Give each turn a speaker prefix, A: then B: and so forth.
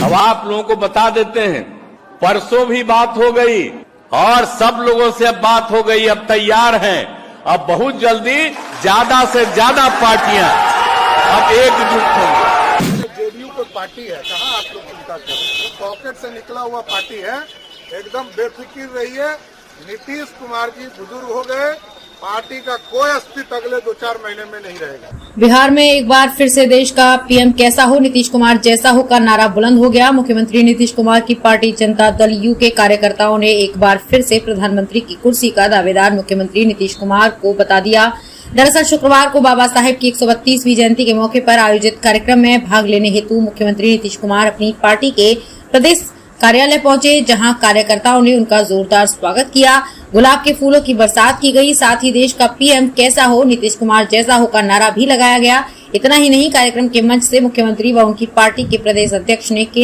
A: अब आप लोगों को बता देते हैं, परसों भी बात हो गई और सब लोगों से अब बात हो गई, अब तैयार हैं। अब बहुत जल्दी ज्यादा से ज्यादा पार्टियां अब एकजुट होंगी।
B: जेडीयू कोई पार्टी है, कहाँ आप लोग चिंता करें, पॉकेट से निकला हुआ पार्टी है, एकदम बेफिक्र रहिए। नीतीश कुमार जी बुजुर्ग हो गए, पार्टी का कोई अस्तित्व अगले 2-4 महीने में नहीं रहेगा।
C: बिहार में एक बार फिर से देश का पीएम कैसा हो, नीतीश कुमार जैसा हो का नारा बुलंद हो गया। मुख्यमंत्री नीतीश कुमार की पार्टी जनता दल यू के कार्यकर्ताओं ने एक बार फिर से प्रधानमंत्री की कुर्सी का दावेदार मुख्यमंत्री नीतीश कुमार को बता दिया। दरअसल शुक्रवार को बाबा साहेब की 132वीं जयंती के मौके पर आयोजित कार्यक्रम में भाग लेने हेतु मुख्यमंत्री नीतीश कुमार अपनी पार्टी के प्रदेश कार्यालय पहुंचे, जहां कार्यकर्ताओं ने उनका जोरदार स्वागत किया। गुलाब के फूलों की बरसात की गई। साथ ही देश का पीएम कैसा हो, नीतीश कुमार जैसा हो का नारा भी लगाया गया। इतना ही नहीं, कार्यक्रम के मंच से मुख्यमंत्री व उनकी पार्टी के प्रदेश अध्यक्ष ने